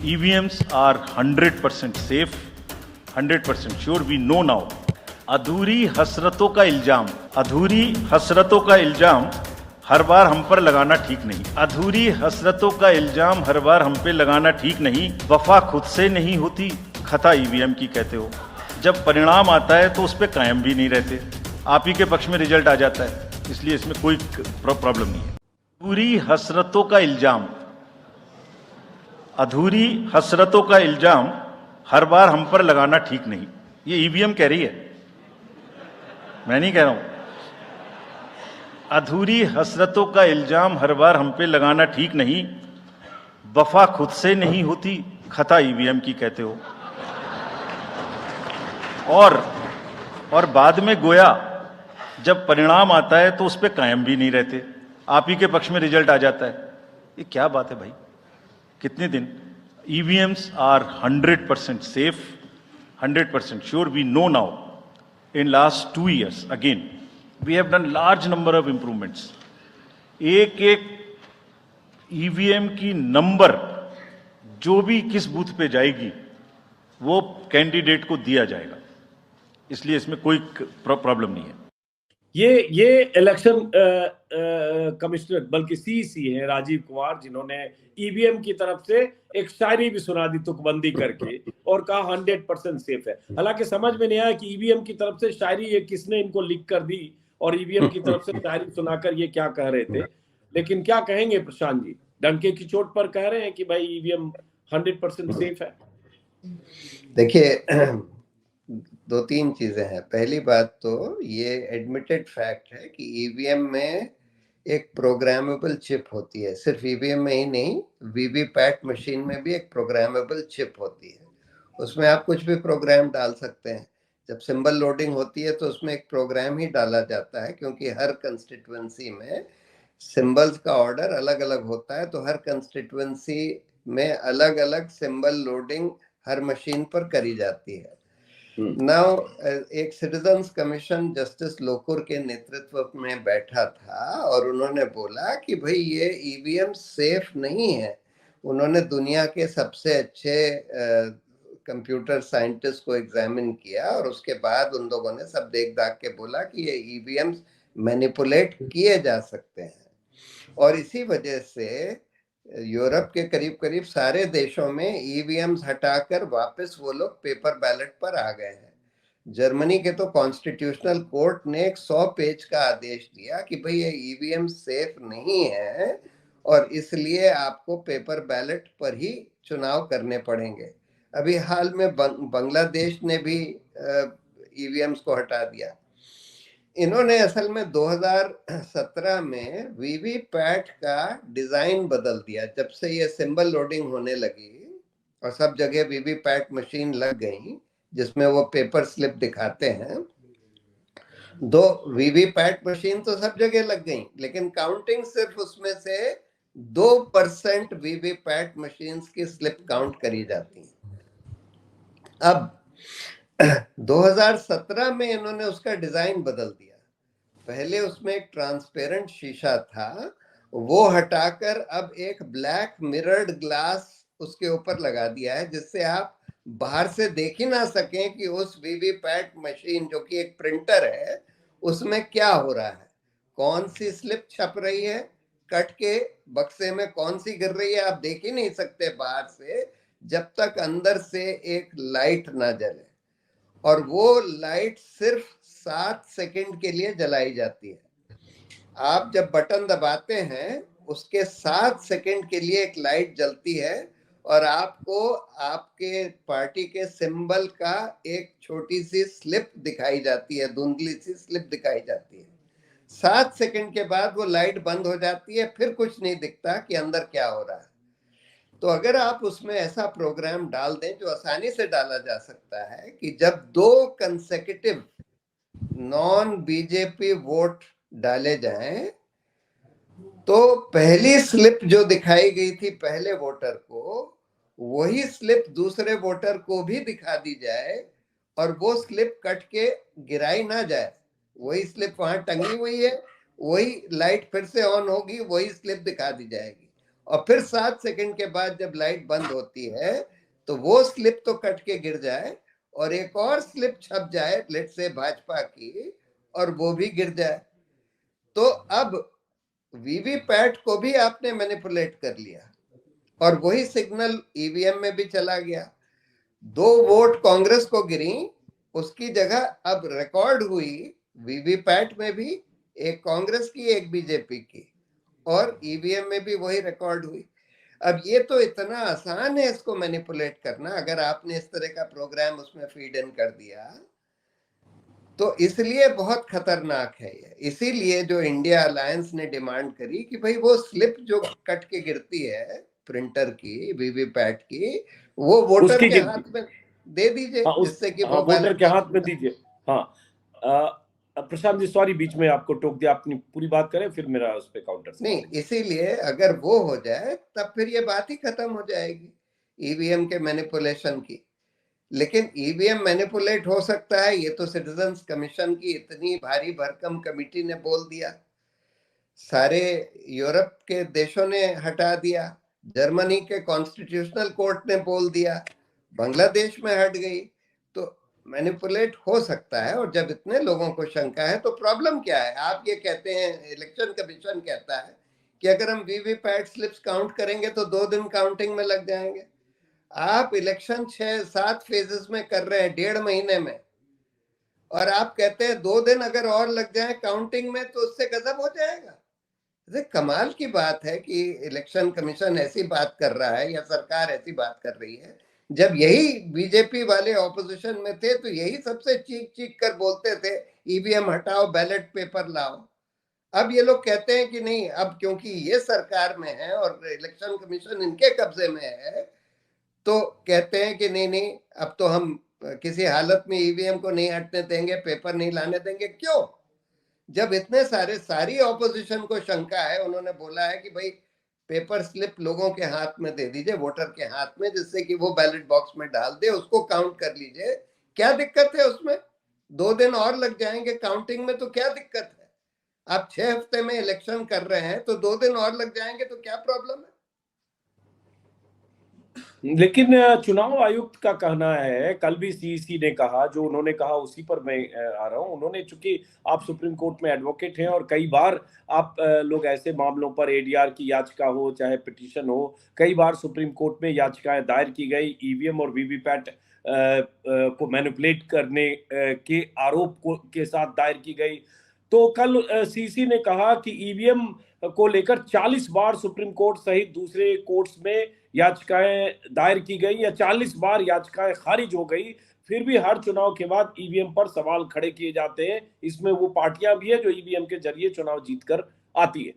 EVMs are 100% safe, 100% sure. We know now. अधूरी हसरतों का इल्जाम हर बार हम पर लगाना ठीक नहीं। अधूरी हसरतों का इल्जाम हर बार हम पे लगाना ठीक नहीं। वफा खुद से नहीं होती, खता ईवीएम की कहते हो। जब परिणाम आता है तो उस पर कायम भी नहीं रहते। आप ही के पक्ष में रिजल्ट आ जाता है, इसलिए इसमें कोई प्रॉब्लम नहीं है। अधूरी हसरतों का इल्जाम हर बार हम पर लगाना ठीक नहीं। ये ईवीएम कह रही है, मैं नहीं कह रहा हूं। अधूरी हसरतों का इल्जाम हर बार हम पे लगाना ठीक नहीं। वफा खुद से नहीं होती, खता ईवीएम की कहते हो। और बाद में गोया जब परिणाम आता है तो उस पर कायम भी नहीं रहते। आप ही के पक्ष में रिजल्ट आ जाता है। ये क्या बात है भाई, कितने दिन। EVMs are 100% safe, 100% sure. We know now. In last 2 years, again, we have done large number of improvements. एक EVM की नंबर जो भी किस बूथ पे जाएगी वो कैंडिडेट को दिया जाएगा, इसलिए इसमें कोई प्रॉब्लम नहीं है। ये इलेक्शन कमिश्नर बल्कि सीसी है राजीव कुमार, जिन्होंने ईवीएम की तरफ से एक शायरी भी सुना दी तुकबंदी करके और कहा 100% सेफ है। हालांकि समझ में नहीं आया कि ईवीएम की तरफ से शायरी ये किसने इनको लिख कर दी और ईवीएम की तरफ से शायरी सुनाकर ये क्या कह रहे थे। लेकिन क्या कहेंगे प्रशांत जी, डंके की चोट पर कह रहे हैं कि भाई ईवीएम 100% सेफ है। देखिए, दो तीन चीजें हैं। पहली बात तो ये एडमिटेड फैक्ट है कि ईवीएम में एक प्रोग्रामेबल चिप होती है। सिर्फ ईवीएम में ही नहीं, वीवीपैट मशीन में भी एक प्रोग्रामेबल चिप होती है। उसमें आप कुछ भी प्रोग्राम डाल सकते हैं। जब सिंबल लोडिंग होती है तो उसमें एक प्रोग्राम ही डाला जाता है, क्योंकि हर कंस्टिट्यूएंसी में सिंबल्स का ऑर्डर अलग अलग होता है, तो हर कंस्टिट्यूएंसी में अलग अलग सिंबल लोडिंग हर मशीन पर करी जाती है। नाउ एक सिटीजन्स कमीशन जस्टिस लोकुर के नेतृत्व में बैठा था और उन्होंने बोला कि भाई ये ईवीएम सेफ नहीं है। उन्होंने दुनिया के सबसे अच्छे कंप्यूटर साइंटिस्ट को एग्जामिन किया और उसके बाद उन लोगों ने सब देख दाख के बोला कि ये ईवीएम मैनिपुलेट किए जा सकते हैं। और इसी वजह से यूरोप के करीब करीब सारे देशों में ईवीएम्स हटाकर वापस वो लोग पेपर बैलेट पर आ गए हैं। जर्मनी के तो कॉन्स्टिट्यूशनल कोर्ट ने एक 100 पेज का आदेश दिया कि भाई ये ईवीएम सेफ नहीं है और इसलिए आपको पेपर बैलेट पर ही चुनाव करने पड़ेंगे। अभी हाल में बांग्लादेश ने भी ईवीएम्स को हटा दिया। इन्होंने असल में 2017 में वीवीपैट का डिजाइन बदल दिया। जब से ये सिंबल लोडिंग होने लगी और सब जगह वीवीपैट मशीन लग गई जिसमें वो पेपर स्लिप दिखाते हैं, दो वीवीपैट मशीन तो सब जगह लग गई, लेकिन काउंटिंग सिर्फ उसमें से 2% वीवीपैट मशीन्स की स्लिप काउंट करी जाती है। अब 2017 में इन्होंने उसका डिजाइन बदल दिया। पहले उसमें एक ट्रांसपेरेंट शीशा था, वो हटाकर अब एक ब्लैक मिरर्ड ग्लास उसके ऊपर लगा दिया है, जिससे आप बाहर से देख ही ना सकें कि उस वीवीपैट मशीन जो कि एक प्रिंटर है उसमें क्या हो रहा है, कौन सी स्लिप छप रही है, कट के बक्से में कौन सी गिर रही है, आप देख ही नहीं सकते बाहर से जब तक अंदर से एक लाइट ना जले। और वो लाइट सिर्फ 7 सेकंड के लिए जलाई जाती है। आप जब बटन दबाते हैं उसके 7 सेकंड के लिए एक लाइट जलती है और आपको आपके पार्टी के सिंबल का एक छोटी सी स्लिप दिखाई जाती है, धुंधली सी स्लिप दिखाई जाती है। 7 सेकंड के बाद वो लाइट बंद हो जाती है, फिर कुछ नहीं दिखता कि अंदर क्या हो रहा है। तो अगर आप उसमें ऐसा प्रोग्राम डाल दें, जो आसानी से डाला जा सकता है, कि जब 2 कंसेक्यूटिव नॉन बीजेपी वोट डाले जाएं तो पहली स्लिप जो दिखाई गई थी पहले वोटर को, वही स्लिप दूसरे वोटर को भी दिखा दी जाए और वो स्लिप कट के गिराई ना जाए। वही स्लिप वहां टंगी हुई है, वही लाइट फिर से ऑन होगी, वही स्लिप दिखा दी जाएगी और फिर 7 सेकंड के बाद जब लाइट बंद होती है तो वो स्लिप तो कट के गिर जाए और एक और स्लिप छप जाए लेट से भाजपा की, और वो भी गिर जाए, तो अब वीवीपैट को भी आपने मैनिपुलेट कर लिया और वही सिग्नल ईवीएम में भी चला गया। 2 वोट कांग्रेस को गिरी, उसकी जगह अब रिकॉर्ड हुई वीवीपैट में भी एक कांग्रेस की एक बीजेपी की, और ईवीएम में भी वही रिकॉर्ड हुई। अब ये तो इतना आसान है इसको मैनिपुलेट करना, अगर आपने इस तरह का प्रोग्राम उसमें फीड इन कर दिया तो इसलिए बहुत खतरनाक है ये। इसीलिए जो इंडिया अलायंस ने डिमांड करी कि भाई वो स्लिप जो कट के गिरती है प्रिंटर की, वीवीपैट की, वो वोटर के हाथ में दे दीजिए, जिससे कि वो वोटर के हाथ में दीजिए। हाँ प्रशांत जी, सॉरी बीच में आपको टोक दिया, अपनी पूरी बात करें फिर मेरा उस पे काउंटर। नहीं, इसीलिए अगर वो हो जाए तब फिर ये बात ही खत्म हो जाएगी ईवीएम के मैनिपुलेशन की। लेकिन ईवीएम मैनिपुलेट हो सकता है, ये तो सिटीजन्स कमीशन की इतनी भारी भरकम कमेटी ने बोल दिया, सारे यूरोप के देशों ने हटा दिया, जर्मनी के कॉन्स्टिट्यूशनल कोर्ट ने बोल दिया, बांग्लादेश में हट गई, तो मैनिपुलेट हो सकता है। और जब इतने लोगों को शंका है तो प्रॉब्लम क्या है? आप ये कहते हैं, इलेक्शन कमीशन कहता है कि अगर हम वीवीपैट स्लिप्स काउंट करेंगे तो 2 दिन काउंटिंग में लग जाएंगे। आप इलेक्शन 6-7 फेजेस में कर रहे हैं 1.5 महीने में, और आप कहते हैं 2 दिन अगर और लग जाए काउंटिंग में तो उससे गजब हो जाएगा। कमाल की बात है कि इलेक्शन कमीशन ऐसी बात कर रहा है या सरकार ऐसी बात कर रही है, जब यही बीजेपी वाले ऑपोजिशन में थे तो यही सबसे चीख चीख कर बोलते थे ईवीएम हटाओ, बैलेट पेपर लाओ। अब ये लोग कहते हैं कि नहीं, अब क्योंकि ये सरकार में है और इलेक्शन कमीशन इनके कब्जे में है, तो कहते हैं कि नहीं नहीं, अब तो हम किसी हालत में ईवीएम को नहीं हटने देंगे, पेपर नहीं लाने देंगे। क्यों? जब इतने सारी ऑपोजिशन को शंका है, उन्होंने बोला है कि भाई पेपर स्लिप लोगों के हाथ में दे दीजिए, वोटर के हाथ में, जिससे कि वो बैलेट बॉक्स में डाल दे, उसको काउंट कर लीजिए। क्या दिक्कत है उसमें? 2 दिन और लग जाएंगे काउंटिंग में तो क्या दिक्कत है? आप 6 हफ्ते में इलेक्शन कर रहे हैं तो 2 दिन और लग जाएंगे तो क्या प्रॉब्लम है? लेकिन चुनाव आयुक्त का कहना है, कल भी सीईसी ने कहा, जो उन्होंने कहा उसी पर मैं आ रहा हूं। उन्होंने, चूंकि आप सुप्रीम कोर्ट में एडवोकेट हैं और कई बार आप लोग ऐसे मामलों पर एडीआर की याचिका हो चाहे पिटीशन हो, कई बार सुप्रीम कोर्ट में याचिकाएं दायर की गई ईवीएम और वीवीपैट को मैनिपुलेट करने के आरोप के साथ दायर की गई। तो कल सीसी ने कहा कि ईवीएम को लेकर 40 बार सुप्रीम कोर्ट सहित दूसरे कोर्ट्स में याचिकाएं दायर की गई या 40 बार याचिकाएं खारिज हो गई, फिर भी हर चुनाव के बाद ईवीएम पर सवाल खड़े किए जाते हैं। इसमें वो पार्टियां भी है जो ईवीएम के जरिए चुनाव जीतकर आती है।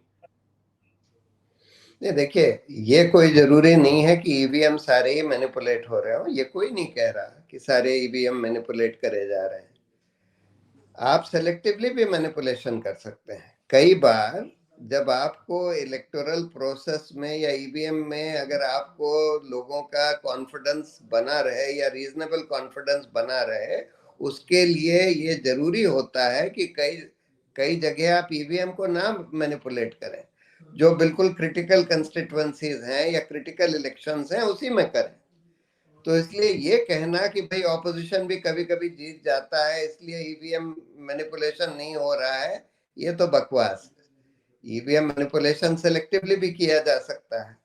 नहीं, देखिए, ये कोई जरूरी नहीं है कि ईवीएम सारे ही मैनिपुलेट हो रहे हो। ये कोई नहीं कह रहा कि सारे ईवीएम मैनिपुलेट करे जा रहे हैं। आप सेलेक्टिवली भी मैनिपुलेशन कर सकते हैं। कई बार जब आपको इलेक्टोरल प्रोसेस में या ईवीएम में अगर आपको लोगों का कॉन्फिडेंस बना रहे या रीजनेबल कॉन्फिडेंस बना रहे, उसके लिए ये जरूरी होता है कि कई जगह आप ईवीएम को ना मैनिपुलेट करें, जो बिल्कुल क्रिटिकल कंस्टिट्यूएंसीज हैं या क्रिटिकल इलेक्शंस हैं उसी में करें। तो इसलिए ये कहना कि भाई ऑपोजिशन भी कभी कभी जीत जाता है इसलिए ईवीएम मैनिपुलेशन नहीं हो रहा है, ये तो बकवास है। ईवीएम मैनिपुलेशन सेलेक्टिवली भी किया जा सकता है।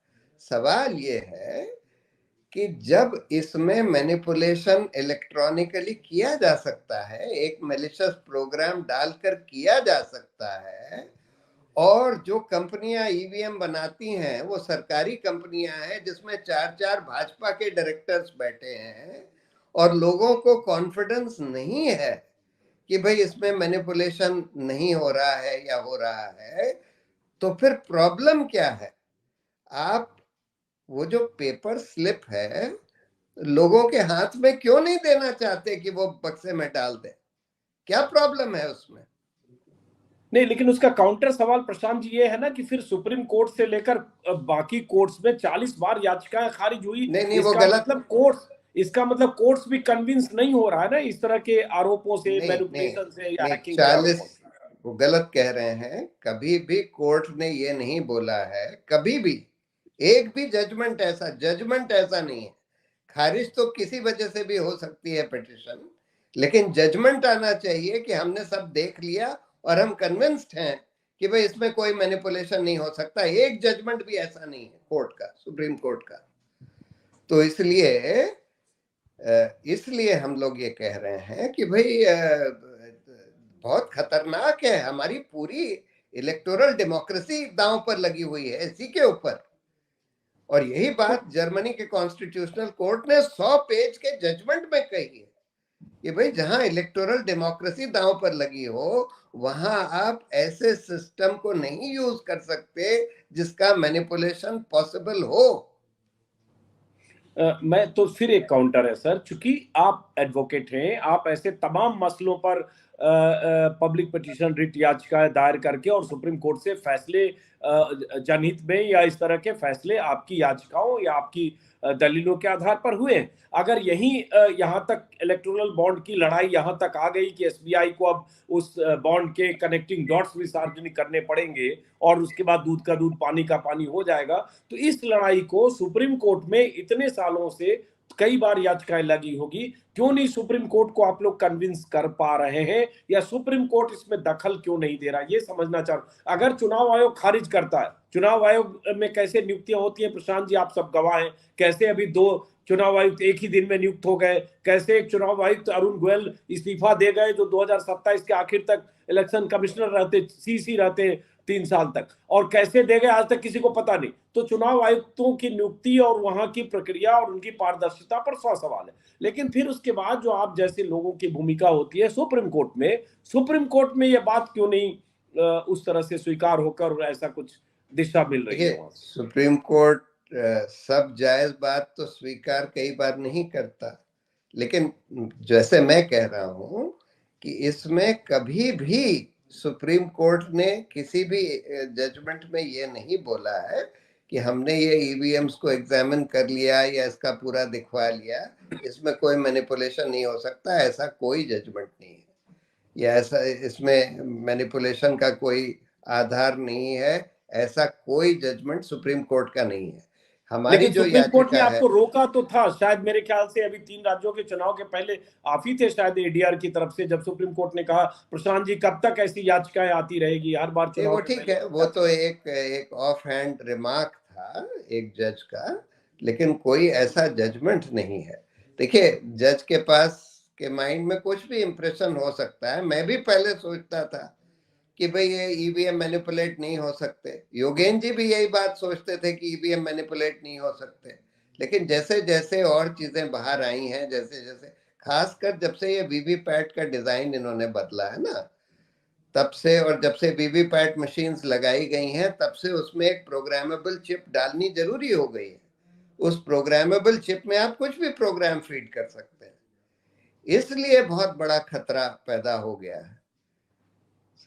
सवाल ये है कि जब इसमें मैनिपुलेशन इलेक्ट्रॉनिकली किया जा सकता है, एक मैलिशियस प्रोग्राम डालकर किया जा सकता है, और जो कंपनियां ईवीएम बनाती हैं वो सरकारी कंपनियां हैं जिसमें 4-4 भाजपा के डायरेक्टर्स बैठे हैं, और लोगों को कॉन्फिडेंस नहीं है कि भाई इसमें मैनिपुलेशन नहीं हो रहा है या हो रहा है, तो फिर प्रॉब्लम क्या है? आप वो जो पेपर स्लिप है लोगों के हाथ में क्यों नहीं देना चाहते कि वो बक्से में डाल दें? क्या प्रॉब्लम है उसमें? नहीं, लेकिन उसका काउंटर सवाल प्रशांत जी ये है ना कि फिर सुप्रीम कोर्ट से लेकर बाकी कोर्ट्स में 40 बार याचिकाएं खारिज हुई। नहीं, वो गलत। इसका मतलब कोर्ट्स भी कन्विंस नहीं हो रहा है ना इस तरह के आरोपों से, मैनिपुलेशन से या हैकिंग से। वो गलत कह रहे हैं। कभी भी कोर्ट ने ये नहीं बोला है, कभी भी एक भी जजमेंट ऐसा नहीं है। खारिज तो किसी वजह से भी हो सकती है पिटिशन, लेकिन जजमेंट आना चाहिए कि हमने सब देख लिया और हम कन्विंस्ड हैं कि भाई इसमें कोई मैनिपुलेशन नहीं हो सकता। एक जजमेंट भी ऐसा नहीं है कोर्ट का, सुप्रीम कोर्ट का। तो इसलिए हम लोग ये कह रहे हैं कि भाई बहुत खतरनाक है, हमारी पूरी इलेक्टोरल डेमोक्रेसी दांव पर लगी हुई है इसी के ऊपर। और यही बात जर्मनी के कॉन्स्टिट्यूशनल कोर्ट ने 100 पेज के जजमेंट में कही है कि भाई जहां इलेक्टोरल डेमोक्रेसी दांव पर लगी हो, वहां आप ऐसे सिस्टम को नहीं यूज कर सकते जिसका मैनिपुलेशन पॉसिबल हो। मैं तो फिर एक काउंटर है सर, चूंकि आप एडवोकेट हैं, आप ऐसे तमाम मसलों पर पब्लिक पिटीशन रिट याचिका दायर करके और सुप्रीम कोर्ट से फैसले जनहित में या इस तरह के फैसले आपकी याचिकाओं या आपकी दलीलों के आधार पर हुए। अगर यही यहाँ तक इलेक्टोरल बॉन्ड की लड़ाई यहाँ तक आ गई कि एसबीआई को अब उस बॉन्ड के कनेक्टिंग डॉट्स भी सार्वजनिक करने पड़ेंगे और उसके बाद दूध का दूध पानी का पानी हो जाएगा, तो इस लड़ाई को सुप्रीम कोर्ट में इतने सालों से कई बार याचिकाएं लगी होगी, क्यों नहीं सुप्रीम कोर्ट को आप लोग कन्विंस कर पा रहे हैं, या सुप्रीम कोर्ट इसमें दखल क्यों नहीं दे रहा, ये समझना चाहूँ। अगर चुनाव आयोग खारिज करता है, चुनाव आयोग में कैसे नियुक्तियां होती है प्रशांत जी, आप सब गवाह हैं, कैसे अभी 2 चुनाव आयुक्त एक ही दिन में नियुक्त हो गए, कैसे एक चुनाव आयुक्त अरुण गोयल इस्तीफा दे गए जो 2027 के आखिर तक इलेक्शन कमिश्नर रहते, सीसी रहते 3 साल तक, और कैसे दे गए आज तक किसी को पता नहीं। तो चुनाव आयुक्तों की नियुक्ति और वहां की प्रक्रिया और उनकी पारदर्शिता पर 100 सवाल है। लेकिन फिर उसके बाद जो आप जैसे लोगों की भूमिका होती है सुप्रीम कोर्ट में यह बात क्यों नहीं उस तरह से स्वीकार होकर ऐसा कुछ दिशा मिल रही है? सुप्रीम कोर्ट सब जायज बात तो स्वीकार कई बार नहीं करता, लेकिन जैसे मैं कह रहा हूं कि इसमें कभी भी सुप्रीम कोर्ट ने किसी भी जजमेंट में ये नहीं बोला है कि हमने ये ईवीएम्स को एग्जामिन कर लिया या इसका पूरा दिखवा लिया, इसमें कोई मैनिपुलेशन नहीं हो सकता, ऐसा कोई जजमेंट नहीं है, या ऐसा इसमें मैनिपुलेशन का कोई आधार नहीं है, ऐसा कोई जजमेंट सुप्रीम कोर्ट का नहीं है। हमारी जो सुप्रीम कोर्ट ने याचिका है, आपको रोका तो था शायद, मेरे ख्याल से अभी 3 राज्यों के चुनाव के पहले आप ही थे शायद एडीआर की तरफ से, जब सुप्रीम कोर्ट ने कहा प्रशांत जी कब तक ऐसी याचिकाएं आती रहेगी हर बार चुनाव। वो ठीक है, वो तो एक ऑफ हैंड रिमार्क था एक जज का, लेकिन कोई ऐसा जजमेंट नहीं है। देखिए, जज के पास के माइंड में कुछ भी इंप्रेशन हो सकता है। मैं भी पहले सोचता था कि भाई ये ईवीएम मैनिपुलेट नहीं हो सकते, योगेंद्र जी भी यही बात सोचते थे कि ईवीएम मैनिपुलेट नहीं हो सकते, लेकिन जैसे जैसे और चीजें बाहर आई हैं, जैसे जैसे खासकर जब से ये वीवीपैट का डिजाइन इन्होंने बदला है ना, तब से, और जब से वीवीपैट मशीन्स लगाई गई हैं, तब से उसमें एक प्रोग्रामेबल चिप डालनी जरूरी हो गई है। उस प्रोग्रामेबल चिप में आप कुछ भी प्रोग्राम फीड कर सकते हैं, इसलिए बहुत बड़ा खतरा पैदा हो गया है।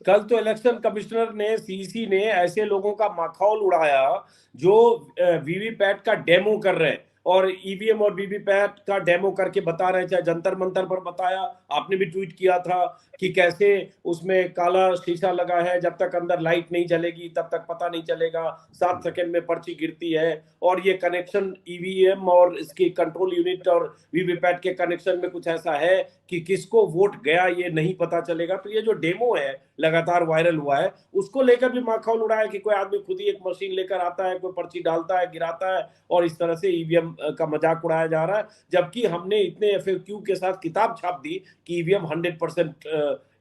कल तो इलेक्शन कमिश्नर ने, सीसी ने ऐसे लोगों का माखौल उड़ाया जो वीवीपैट का डेमो कर रहे हैं और ईवीएम और वीवीपैट का डेमो करके बता रहे, चाहे जंतर मंतर पर बताया, आपने भी ट्वीट किया था कि कैसे उसमें काला शीशा लगा है, जब तक अंदर लाइट नहीं जलेगी तब तक पता नहीं चलेगा, 7 सेकंड में पर्ची गिरती है, और ये कनेक्शन ईवीएम और इसके कंट्रोल यूनिट और वीवीपैट के कनेक्शन में कुछ ऐसा है कि किसको वोट गया ये नहीं पता चलेगा। तो ये जो डेमो है लगातार वायरल हुआ है, उसको लेकर भी माखौल उड़ाया कि कोई आदमी खुद ही एक मशीन लेकर आता है, कोई पर्ची डालता है, गिराता है, और इस तरह से ईवीएम का मजाक उड़ाया जा रहा है, जबकि हमने इतने एफएक्यू के साथ किताब छाप दी कि ईवीएम 100%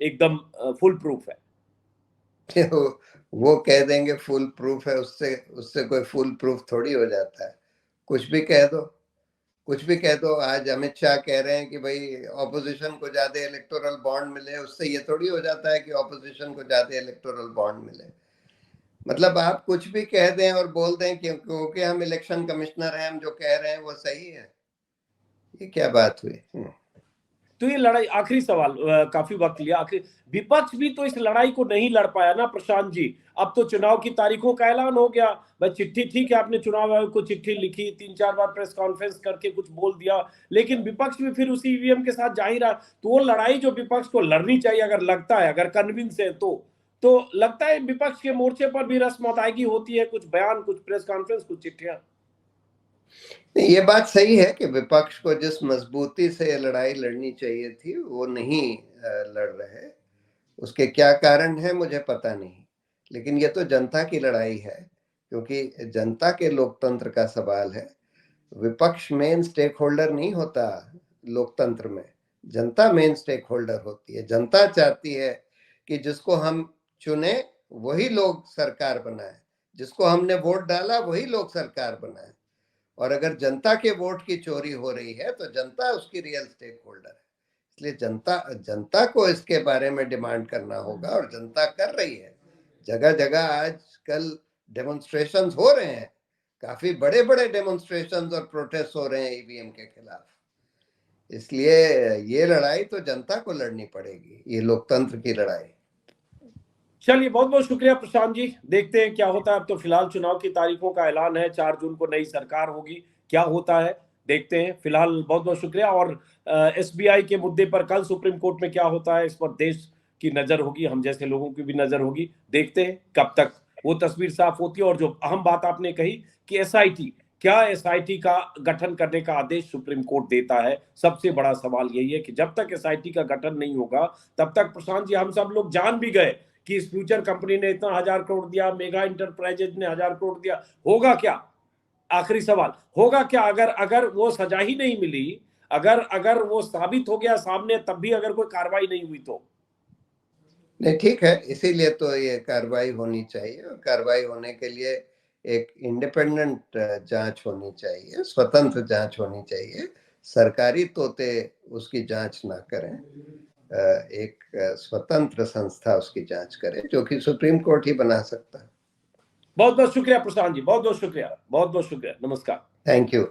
एकदम फुल प्रूफ है। वो कह देंगे फुल प्रूफ है, उससे कोई फुल प्रूफ थोड़ी हो जाता है। कुछ भी कह दो, कुछ भी कह दो। आज अमित शाह कह रहे हैं कि भाई ऑपोजिशन को ज्यादा इलेक्टोरल बॉन्ड मिले, उससे ये थोड़ी हो जाता है कि ऑपोजिशन को ज्यादा इलेक्टोरल बॉन्ड मिले। मतलब आप कुछ भी कह दें और बोल दें क्योंकि हम इलेक्शन कमिश्नर हैं, हम जो कह रहे हैं वो सही है, ये क्या बात हुई? तो ये लड़ाई, आखिरी सवाल, काफी वक्त लिया, आखिर विपक्ष भी तो इस लड़ाई को नहीं लड़ पाया ना प्रशांत जी। अब तो चुनाव की तारीखों का ऐलान हो गया, भाई चिट्ठी ठीक है, आपने चुनाव आयोग को चिट्ठी लिखी, 3-4 बार प्रेस कॉन्फ्रेंस करके कुछ बोल दिया, लेकिन विपक्ष भी फिर उसी ईवीएम के साथ जा ही रहा। तो वो लड़ाई जो विपक्ष को लड़नी चाहिए, अगर लगता है, अगर कन्विंस है, तो तो लगता है विपक्ष के मोर्चे पर भी रस्म अदायगी होती है, कुछ बयान, कुछ प्रेस कॉन्फ्रेंस, कुछ चिट्ठियां। ये बात सही है कि विपक्ष को जिस मजबूती से लड़ाई लड़नी चाहिए थी वो नहीं लड़ रहे। उसके क्या कारण है मुझे पता नहीं, लेकिन ये तो जनता की लड़ाई है, क्योंकि जनता के लोकतंत्र का सवाल है। विपक्ष मेन स्टेक होल्डर नहीं होता लोकतंत्र में, जनता मेन स्टेक होल्डर होती है। जनता चाहती है कि जिसको हम चुने वही लोग सरकार बनाए, जिसको हमने वोट डाला वही लोग सरकार बनाए। और अगर जनता के वोट की चोरी हो रही है तो जनता उसकी रियल स्टेक होल्डर है। इसलिए जनता को इसके बारे में डिमांड करना होगा, और जनता कर रही है। जगह जगह आजकल डेमोन्स्ट्रेशंस हो रहे हैं, काफी बड़े बड़े डेमोन्स्ट्रेशंस और प्रोटेस्ट हो रहे हैं ईवीएम के खिलाफ। इसलिए ये लड़ाई तो जनता को लड़नी पड़ेगी, ये लोकतंत्र की लड़ाई। चलिए, बहुत बहुत शुक्रिया प्रशांत जी, देखते हैं क्या होता है। अब तो फिलहाल चुनाव की तारीखों का ऐलान है, 4 जून को नई सरकार होगी, क्या होता है देखते हैं। फिलहाल बहुत बहुत शुक्रिया। और एसबीआई के मुद्दे पर कल सुप्रीम कोर्ट में क्या होता है, इस पर देश की नजर होगी, हम जैसे लोगों की भी नजर होगी। देखते हैं कब तक वो तस्वीर साफ होती है। और जो अहम बात आपने कही कि एसआईटी, क्या एसआईटी का गठन करने का आदेश सुप्रीम कोर्ट देता है, सबसे बड़ा सवाल यही है कि जब तक एसआईटी का गठन नहीं होगा तब तक प्रशांत जी हम सब लोग जान भी गए कि इस फ्यूचर कंपनी ने इतना 1000 करोड़ दिया, मेगा इंटरप्राइजेज ने 1000 करोड़ दिया, होगा क्या? आखिरी सवाल, होगा क्या अगर वो सजा ही नहीं मिली, अगर वो साबित हो गया सामने, तब भी अगर कोई कार्रवाई नहीं हुई तो? नहीं, ठीक है, इसीलिए तो ये कार्रवाई होनी चाहिए। और कार्रवाई होने के लिए एक इंडिपेंडेंट जांच होनी चाहिए, स्वतंत्र जांच होनी चाहिए। सरकारी तोते उसकी जांच ना करें, एक स्वतंत्र संस्था उसकी जांच करे, जो कि सुप्रीम कोर्ट ही बना सकता है। बहुत बहुत शुक्रिया प्रशांत जी, बहुत बहुत शुक्रिया, बहुत बहुत शुक्रिया, नमस्कार। Thank you.